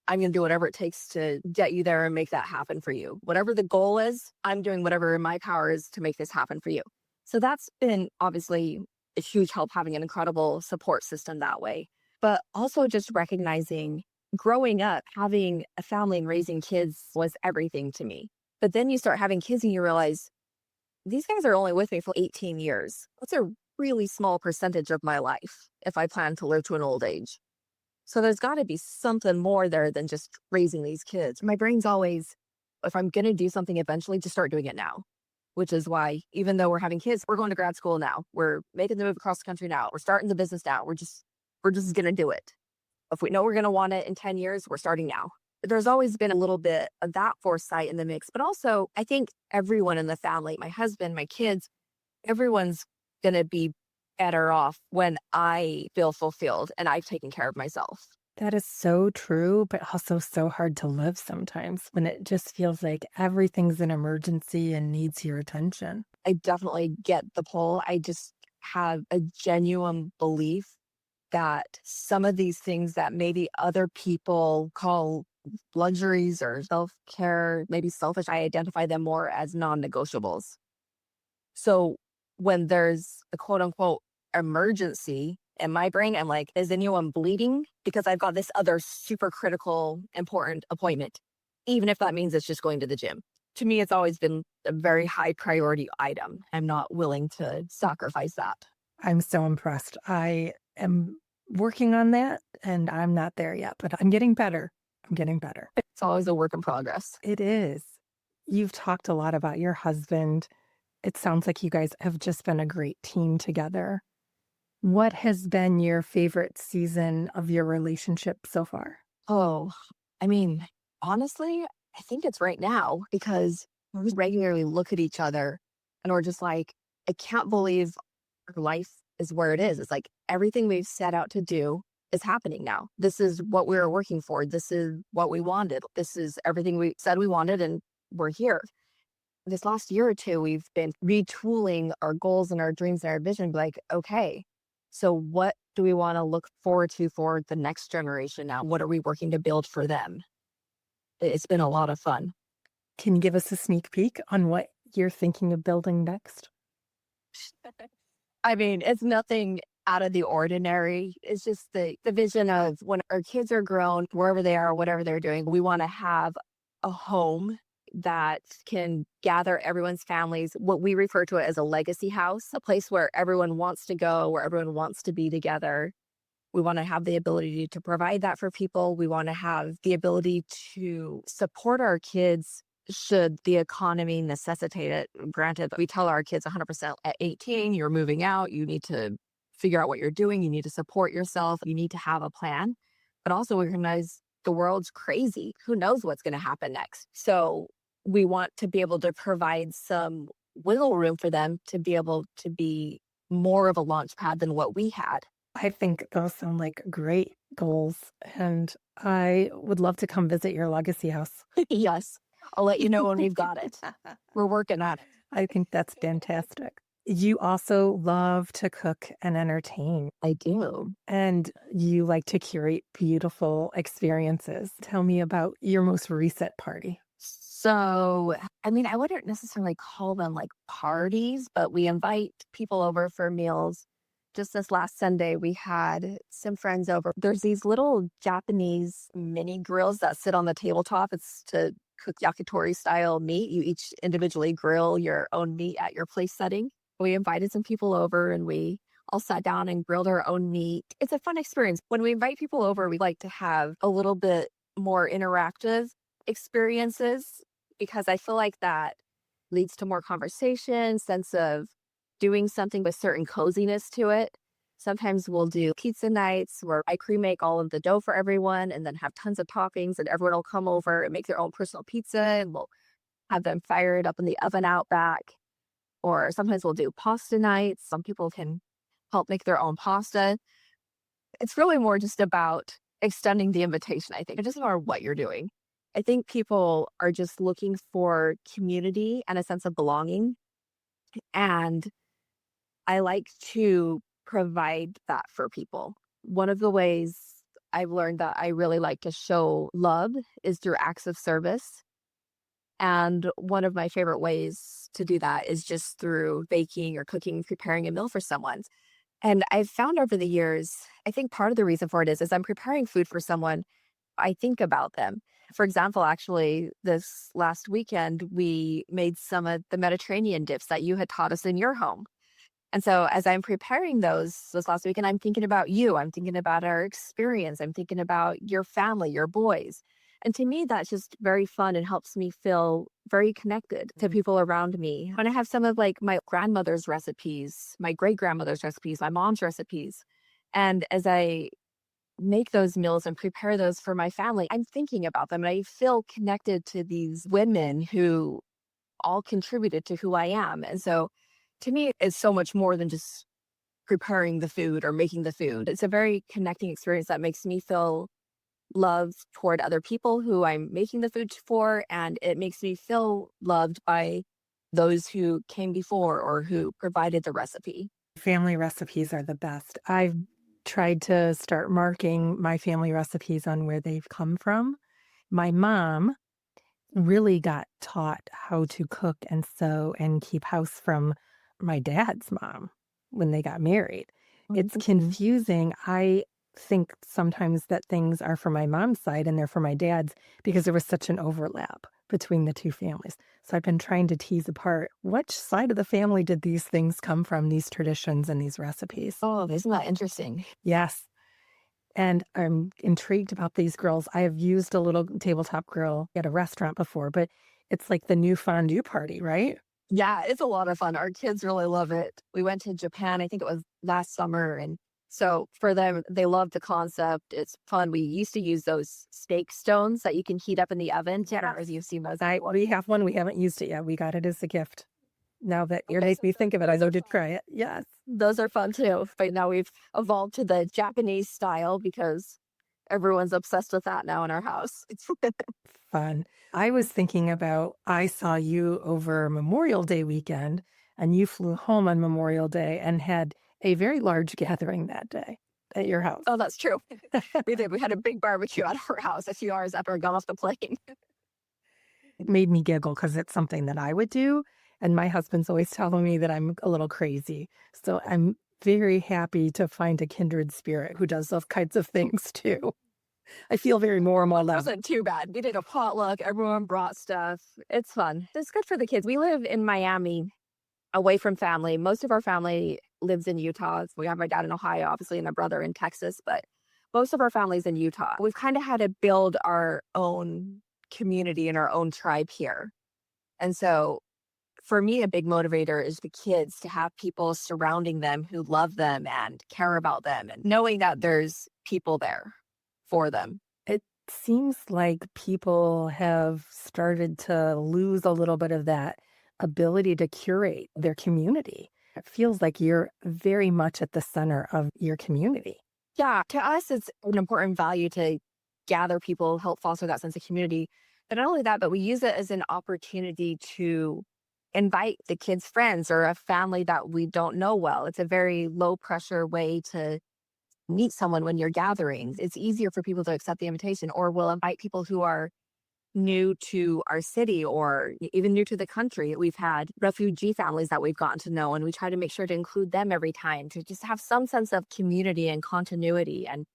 Speaker 3: I'm going to do whatever it takes to get you there and make that happen for you. Whatever the goal is, I'm doing whatever in my power is to make this happen for you. So that's been obviously a huge help, having an incredible support system that way. But also just recognizing growing up, having a family and raising kids was everything to me. But then you start having kids and you realize these guys are only with me for 18 years. That's a really small percentage of my life if I plan to live to an old age. So there's got to be something more there than just raising these kids. My brain's always, if I'm going to do something eventually, just start doing it now. Which is why, even though we're having kids, we're going to grad school now. We're making the move across the country now. We're starting the business now. We're just going to do it. If we know we're going to want it in 10 years, we're starting now. There's always been a little bit of that foresight in the mix. But also, I think everyone in the family, my husband, my kids, everyone's going to be better off when I feel fulfilled and I've taken care of myself.
Speaker 2: That is so true, but also so hard to live sometimes when it just feels like everything's an emergency and needs your attention.
Speaker 3: I definitely get the pull. I just have a genuine belief that some of these things that maybe other people call luxuries or self care, maybe selfish, I identify them more as non negotiables. So when there's a quote unquote emergency in my brain, I'm like, is anyone bleeding? Because I've got this other super critical, important appointment, even if that means it's just going to the gym. To me, it's always been a very high priority item. I'm not willing to sacrifice that.
Speaker 2: I'm so impressed. I am working on that and I'm not there yet, but I'm getting better. I'm getting better.
Speaker 3: It's always a work in progress.
Speaker 2: It is. You've talked a lot about your husband. It sounds like you guys have just been a great team together. What has been your favorite season of your relationship so far?
Speaker 3: Oh, I mean, honestly, I think it's right now because we regularly look at each other and we're just like, I can't believe our life is where it is. It's like everything we've set out to do is happening now. This is what we were working for. This is what we wanted. This is everything we said we wanted, and we're here. This last year or two, we've been retooling our goals and our dreams and our vision. Like, okay, so what do we want to look forward to for the next generation now? What are we working to build for them? It's been a lot of fun.
Speaker 2: Can you give us a sneak peek on what you're thinking of building next?
Speaker 3: I mean, it's nothing out of the ordinary. It's just the vision of when our kids are grown, wherever they are, whatever they're doing, we want to have a home that can gather everyone's families, what we refer to it as a legacy house, a place where everyone wants to go, where everyone wants to be together. We want to have the ability to provide that for people. We want to have the ability to support our kids should the economy necessitate it. Granted, we tell our kids 100% at 18, you're moving out, you need to figure out what you're doing, you need to support yourself, you need to have a plan, but also we recognize the world's crazy. Who knows what's going to happen next? So we want to be able to provide some wiggle room for them to be able to be more of a launch pad than what we had.
Speaker 2: I think those sound like great goals, and I would love to come visit your legacy house.
Speaker 3: Yes, I'll let you know when we've got it. We're working on it.
Speaker 2: I think that's fantastic. You also love to cook and entertain,
Speaker 3: I do.
Speaker 2: and you like to curate beautiful experiences. Tell me about your most recent party.
Speaker 3: So, I mean, I wouldn't necessarily call them like parties, but we invite people over for meals. Just this last Sunday, we had some friends over. There's these little Japanese mini grills that sit on the tabletop. It's to cook yakitori style meat. You each individually grill your own meat at your place setting. We invited some people over and we all sat down and grilled our own meat. It's a fun experience. When we invite people over, we like to have a little bit more interactive experiences because I feel like that leads to more conversation, sense of doing something with certain coziness to it. Sometimes we'll do pizza nights where I cremate all of the dough for everyone and then have tons of toppings, and everyone will come over and make their own personal pizza, and we'll have them fire it up in the oven out back. Or sometimes we'll do pasta nights. Some people can help make their own pasta. It's really more just about extending the invitation, I think. It doesn't matter what you're doing. I think people are just looking for community and a sense of belonging. And I like to provide that for people. One of the ways I've learned that I really like to show love is through acts of service. And one of my favorite ways to do that is just through baking or cooking, preparing a meal for someone. And I've found over the years, I think part of the reason for it is I'm preparing food for someone, I think about them. For example, actually, this last weekend, we made some of the Mediterranean dips that you had taught us in your home. And so as I'm preparing those this last weekend, I'm thinking about you. I'm thinking about our experience. I'm thinking about your family, your boys. And to me, that's just very fun and helps me feel very connected to people around me. When I have some of like my grandmother's recipes, my great grandmother's recipes, my mom's recipes, and as I make those meals and prepare those for my family, I'm thinking about them and I feel connected to these women who all contributed to who I am. And so to me, it's so much more than just preparing the food or making the food. It's a very connecting experience that makes me feel love toward other people who I'm making the food for, and it makes me feel loved by those who came before or who provided the recipe.
Speaker 2: Family recipes are the best. I've tried to start marking my family recipes on where they've come from. My mom really got taught how to cook and sew and keep house from my dad's mom when they got married. It's
Speaker 3: Mhm.
Speaker 2: confusing. I think sometimes that things are from my mom's side and they're from my dad's because there was such an overlap between the two families. So I've been trying to tease apart which side of the family did these things come from, these traditions and these recipes.
Speaker 3: Oh, isn't that interesting?
Speaker 2: Yes. And I'm intrigued about these grills. I have used a little tabletop grill at a restaurant before, but it's like the new fondue party, right?
Speaker 3: Yeah, it's a lot of fun. Our kids really love it. We went to Japan, I think it was last summer. And so for them, they love the concept. It's fun. We used to use those steak stones that you can heat up in the oven. I don't know if you've seen those.
Speaker 2: We have one. We haven't used it yet. We got it as a gift. Now that you
Speaker 3: Okay,
Speaker 2: make
Speaker 3: so
Speaker 2: me think of it, I did try it. Yes.
Speaker 3: those are fun too. But now we've evolved to the Japanese style because everyone's obsessed with that now in our house.
Speaker 2: Fun. I was thinking about, I saw you over Memorial Day weekend and you flew home on Memorial Day and had a very large gathering that day at your house.
Speaker 3: Oh, that's true. We did. We had a big barbecue at our house a few hours after I got off the plane.
Speaker 2: It made me giggle because it's something that I would do. And my husband's always telling me that I'm a little crazy. So I'm very happy to find a kindred spirit who does those kinds of things too. I feel very normal
Speaker 3: It
Speaker 2: now.
Speaker 3: wasn't too bad. We did a potluck. Everyone brought stuff. It's fun. It's good for the kids. We live in Miami, away from family. Most of our family lives in Utah. We have my dad in Ohio, obviously, and a brother in Texas, but most of our family's in Utah. We've kind of had to build our own community and our own tribe here. And so for me, a big motivator is the kids to have people surrounding them who love them and care about them and knowing that there's people there for them.
Speaker 2: It seems like people have started to lose a little bit of that ability to curate their community. It feels like you're very much at the center of your community.
Speaker 3: Yeah, to us, it's an important value to gather people, help foster that sense of community. But not only that, but we use it as an opportunity to invite the kids' friends or a family that we don't know well. It's a very low pressure way to meet someone when you're gathering. It's easier for people to accept the invitation, or we'll invite people who are new to our city or even new to the country. We've had refugee families that we've gotten to know, and we try to make sure to include them every time to just have some sense of community and continuity and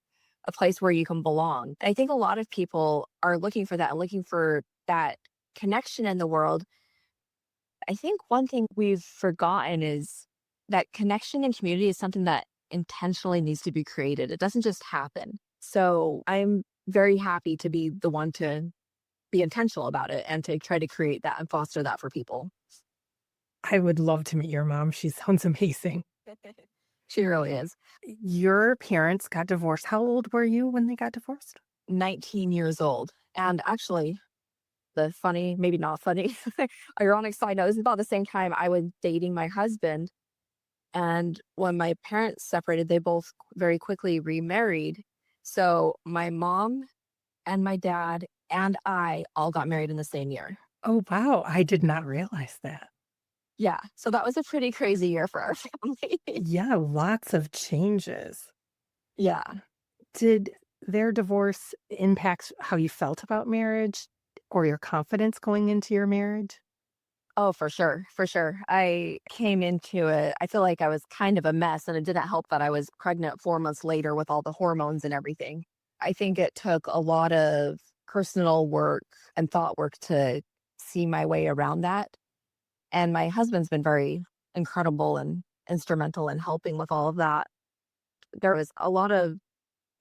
Speaker 3: a place where you can belong. I think a lot of people are looking for that and looking for that connection in the world. I think one thing we've forgotten is that connection and community is something that intentionally needs to be created. It doesn't just happen. So I'm very happy to be the one to be intentional about it and to try to create that and foster that for people.
Speaker 2: I would love to meet your mom. She sounds amazing.
Speaker 3: She really is.
Speaker 2: Your parents got divorced. How old were you when they got divorced?
Speaker 3: 19 years old. And actually, the funny, maybe not funny, ironic side note, this is about the same time I was dating my husband. And when my parents separated, they both very quickly remarried. So my mom and my dad and I all got married in the same year.
Speaker 2: Oh, wow. I did not realize that.
Speaker 3: Yeah. So that was a pretty crazy year for our family.
Speaker 2: Yeah, lots of changes.
Speaker 3: Yeah.
Speaker 2: Did their divorce impact how you felt about marriage or your confidence going into your marriage?
Speaker 3: Oh, for sure. For sure. I came into it. I feel like I was kind of a mess, and it didn't help that I was pregnant 4 months later with all the hormones and everything. I think it took a lot of personal work and thought work to see my way around that. And my husband's been very incredible and instrumental in helping with all of that. There was a lot of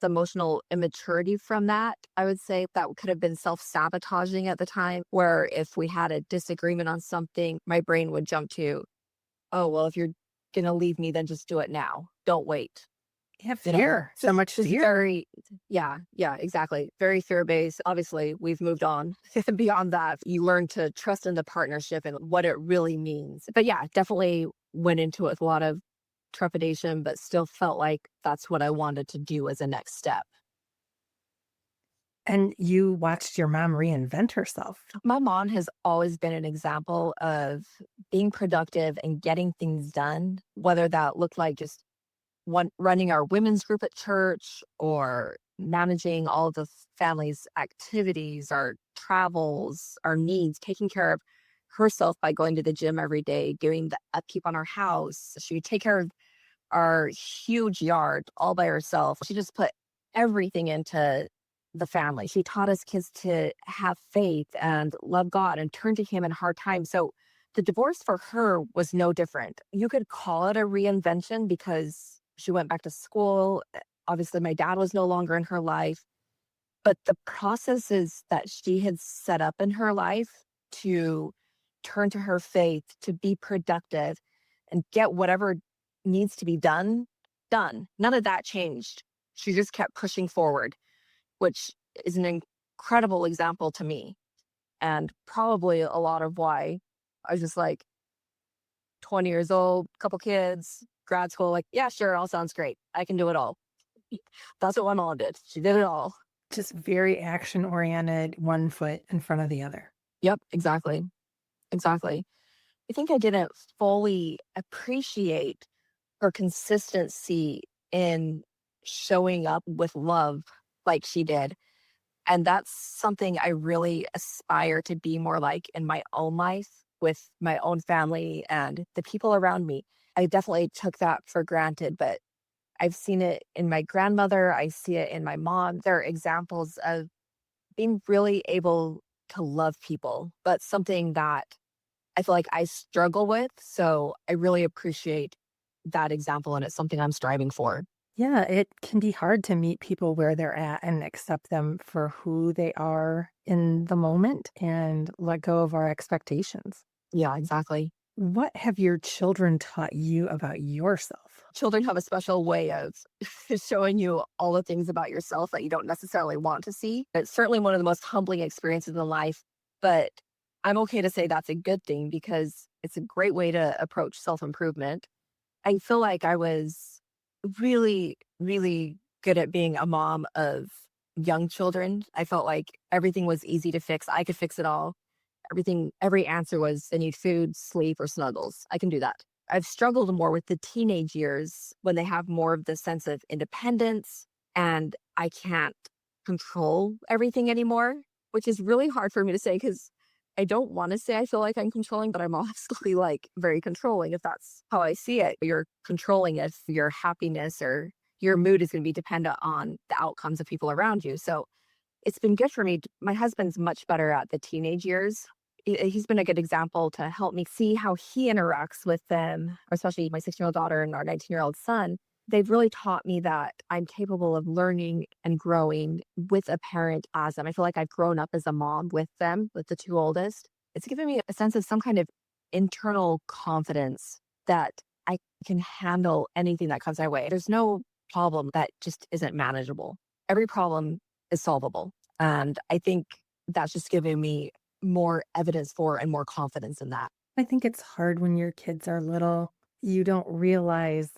Speaker 3: emotional immaturity from that. I would say that could have been self-sabotaging at the time, where if we had a disagreement on something, my brain would jump to, oh, well, if you're going to leave me, then just do it now. Don't wait.
Speaker 2: Yeah,
Speaker 3: You know,
Speaker 2: fear. So much
Speaker 3: just
Speaker 2: fear.
Speaker 3: very, yeah, exactly. Very fear-based. Obviously, we've moved on beyond that. You learn to trust in the partnership and what it really means. But yeah, definitely went into it with a lot of trepidation, but still felt like that's what I wanted to do as a next step.
Speaker 2: And you watched your mom reinvent herself.
Speaker 3: My mom has always been an example of being productive and getting things done, whether that looked like just running our women's group at church or managing all of the family's activities, our travels, our needs, taking care of herself by going to the gym every day, doing the upkeep on our house. She would take care of our huge yard all by herself. She just put everything into the family. She taught us kids to have faith and love God and turn to Him in hard times. So the divorce for her was no different. You could call it a reinvention because she went back to school. Obviously, my dad was no longer in her life, but the processes that she had set up in her life to turn to her faith, to be productive, and get whatever needs to be done, done. None of that changed. She just kept pushing forward, which is an incredible example to me. And probably a lot of why I was just like 20 years old, couple kids, grad school, like, yeah, sure, all sounds great. I can do it all. That's what my mom did. She did it all.
Speaker 2: Just very action oriented, one foot in front of the other.
Speaker 3: Yep, exactly. Exactly. I think I didn't fully appreciate her consistency in showing up with love like she did. And that's something I really aspire to be more like in my own life with my own family and the people around me. I definitely took that for granted, but I've seen it in my grandmother. I see it in my mom. They're examples of being really able to love people, but something that I feel like I struggle with. So I really appreciate that example. And it's something I'm striving for.
Speaker 2: Yeah, it can be hard to meet people where they're at and accept them for who they are in the moment and let go of our expectations.
Speaker 3: Yeah, exactly.
Speaker 2: What have your children taught you about yourself?
Speaker 3: Children have a special way of showing you all the things about yourself that you don't necessarily want to see. It's certainly one of the most humbling experiences in life, but I'm okay to say that's a good thing because it's a great way to approach self improvement. I feel like I was really, really good at being a mom of young children. I felt like everything was easy to fix. I could fix it all. Every answer was they need food, sleep, or snuggles. I can do that. I've struggled more with the teenage years when they have more of the sense of independence and I can't control everything anymore, which is really hard for me to say because I don't want to say I feel like I'm controlling, but I'm honestly like very controlling if that's how I see it. You're controlling if your happiness or your mood is going to be dependent on the outcomes of people around you. So it's been good for me. My husband's much better at the teenage years. He's been a good example to help me see how he interacts with them, especially my 16-year-old daughter and our 19-year-old son. They've really taught me that I'm capable of learning and growing with a parent as them. I feel like I've grown up as a mom with them, with the two oldest. It's given me a sense of some kind of internal confidence that I can handle anything that comes my way. There's no problem that just isn't manageable. Every problem is solvable. And I think that's just giving me more evidence for and more confidence in that.
Speaker 2: I think it's hard when your kids are little. You don't realize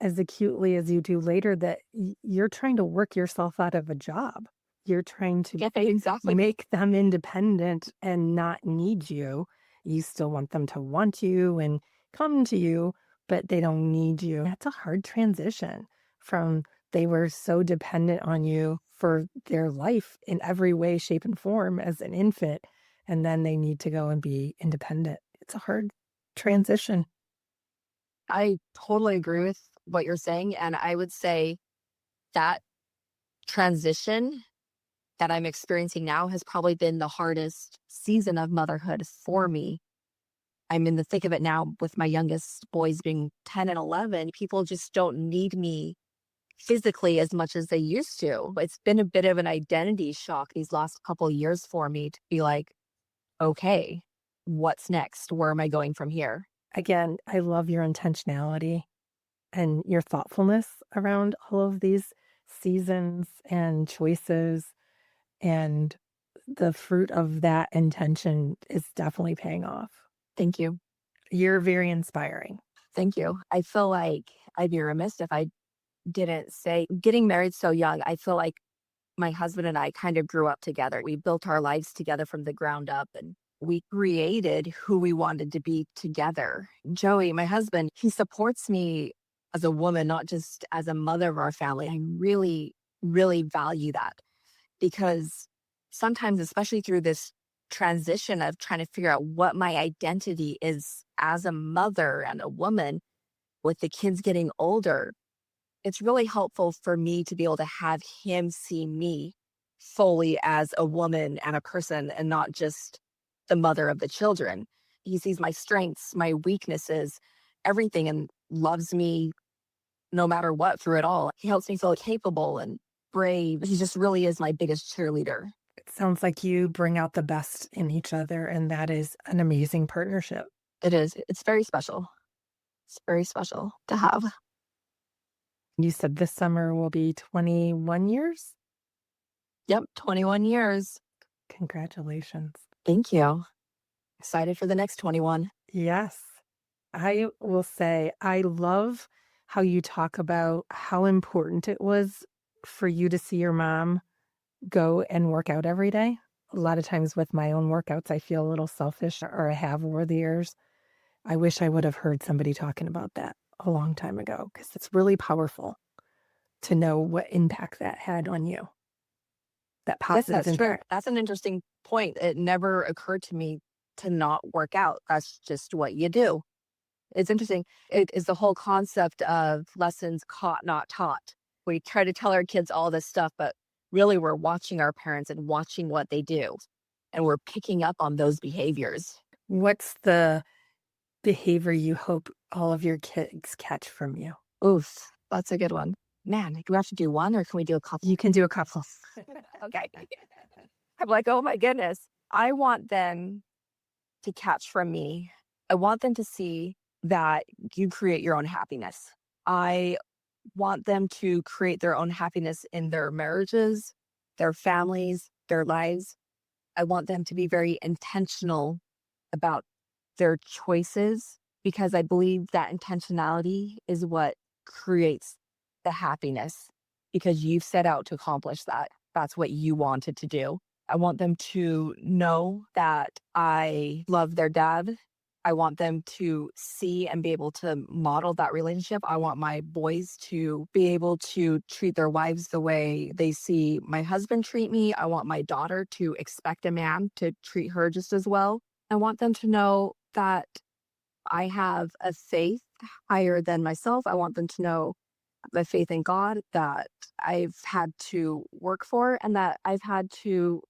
Speaker 2: as acutely as you do later that you're trying to work yourself out of a job. You're trying to
Speaker 3: Yeah, exactly.
Speaker 2: make them independent and not need you. You still want them to want you and come to you, but they don't need you. That's a hard transition from they were so dependent on you for their life in every way, shape, and form as an infant, and then they need to go and be independent. It's a hard transition.
Speaker 3: I totally agree with what you're saying. And I would say that transition that I'm experiencing now has probably been the hardest season of motherhood for me. I'm in the thick of it now with my youngest boys being 10 and 11. People just don't need me physically as much as they used to. It's been a bit of an identity shock these last couple of years for me to be like, okay, what's next? Where am I going from here?
Speaker 2: Again, I love your intentionality and your thoughtfulness around all of these seasons and choices. And the fruit of that intention is definitely paying off.
Speaker 3: Thank you.
Speaker 2: You're very inspiring.
Speaker 3: Thank you. I feel like I'd be remiss if I didn't say getting married so young, I feel like my husband and I kind of grew up together. We built our lives together from the ground up and we created who we wanted to be together. Joey, my husband, he supports me as a woman, not just as a mother of our family. I really, really value that because sometimes, especially through this transition of trying to figure out what my identity is as a mother and a woman with the kids getting older, it's really helpful for me to be able to have him see me fully as a woman and a person and not just the mother of the children. He sees my strengths, my weaknesses, everything, and loves me no matter what through it all. He helps me feel capable and brave. He just really is my biggest cheerleader.
Speaker 2: It sounds like you bring out the best in each other, and that is an amazing partnership.
Speaker 3: It is. It's very special. It's very special to have.
Speaker 2: You said this summer will be 21 years?
Speaker 3: Yep, 21 years.
Speaker 2: Congratulations.
Speaker 3: Thank you. Excited for the next 21.
Speaker 2: Yes. I will say, I love how you talk about how important it was for you to see your mom go and work out every day. A lot of times with my own workouts, I feel a little selfish, or I have over the years. I wish I would have heard somebody talking about that a long time ago, because it's really powerful to know what impact that had on you. That
Speaker 3: Yes,
Speaker 2: positive
Speaker 3: that's true.
Speaker 2: impact.
Speaker 3: That's an interesting point. It never occurred to me to not work out. That's just what you do. It's interesting. It is the whole concept of lessons caught, not taught. We try to tell our kids all this stuff, but really we're watching our parents and watching what they do. And we're picking up on those behaviors.
Speaker 2: What's the behavior you hope all of your kids catch from you?
Speaker 3: Oof, that's a good one. Man, do we have to do one or can we do a couple?
Speaker 2: You can do a couple.
Speaker 3: Okay. I'm like, oh my goodness. I want them to catch from me. I want them to see that you create your own happiness. I want them to create their own happiness in their marriages, their families, their lives. I want them to be very intentional about their choices because I believe that intentionality is what creates the happiness because you've set out to accomplish that. That's what you wanted to do. I want them to know that I love their dad. I want them to see and be able to model that relationship. I want my boys to be able to treat their wives the way they see my husband treat me. I want my daughter to expect a man to treat her just as well. I want them to know that I have a faith higher than myself. I want them to know the faith in God that I've had to work for and that I've had to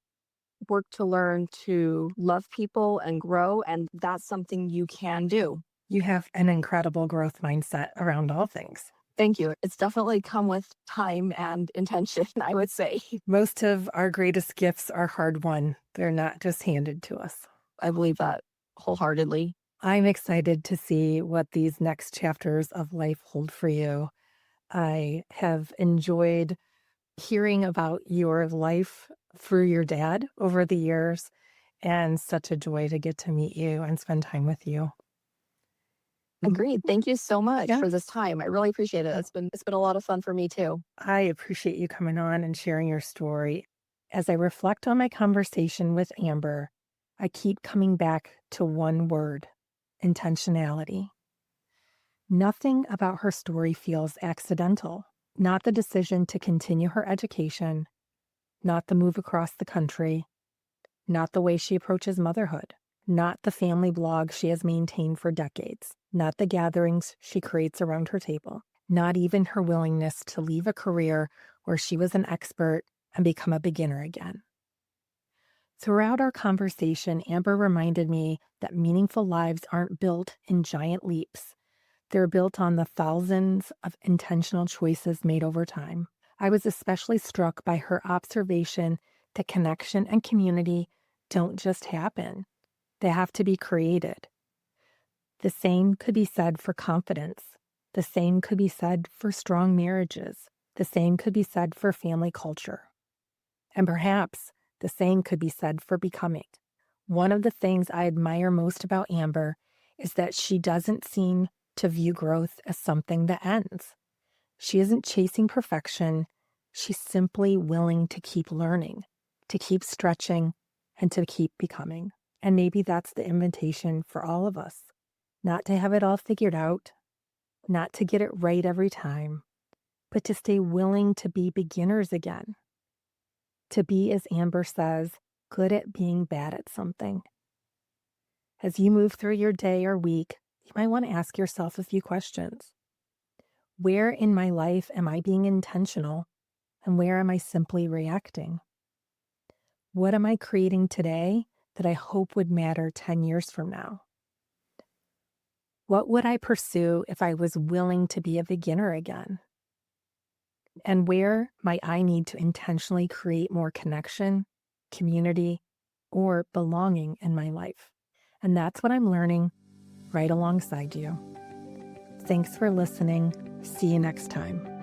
Speaker 3: work to learn to love people and grow. And that's something you can do.
Speaker 2: You have an incredible growth mindset around all things.
Speaker 3: Thank you. It's definitely come with time and intention, I would say.
Speaker 2: Most of our greatest gifts are hard won. They're not just handed to us.
Speaker 3: I believe that wholeheartedly.
Speaker 2: I'm excited to see what these next chapters of life hold for you. I have enjoyed hearing about your life through your dad over the years, and such a joy to get to meet you and spend time with you.
Speaker 3: Agreed. Thank you so much
Speaker 2: Yeah.
Speaker 3: for this time. I really appreciate it. It's been a lot of fun for me too.
Speaker 2: I appreciate you coming on and sharing your story. As I reflect on my conversation with Amber, I keep coming back to one word: intentionality. Nothing about her story feels accidental. Not the decision to continue her education, not the move across the country, not the way she approaches motherhood, not the family blog she has maintained for decades, not the gatherings she creates around her table, not even her willingness to leave a career where she was an expert and become a beginner again. Throughout our conversation, Amber reminded me that meaningful lives aren't built in giant leaps. They're built on the thousands of intentional choices made over time. I was especially struck by her observation that connection and community don't just happen. They have to be created. The same could be said for confidence. The same could be said for strong marriages. The same could be said for family culture. And perhaps the same could be said for becoming. One of the things I admire most about Amber is that she doesn't seem to view growth as something that ends. She isn't chasing perfection. She's simply willing to keep learning, to keep stretching, and to keep becoming. And maybe that's the invitation for all of us. Not to have it all figured out, not to get it right every time, but to stay willing to be beginners again. To be, as Amber says, good at being bad at something. As you move through your day or week, you might want to ask yourself a few questions. Where in my life am I being intentional, and where am I simply reacting? What am I creating today that I hope would matter 10 years from now? What would I pursue if I was willing to be a beginner again? And where might I need to intentionally create more connection, community, or belonging in my life? And that's what I'm learning right alongside you. Thanks for listening. See you next time.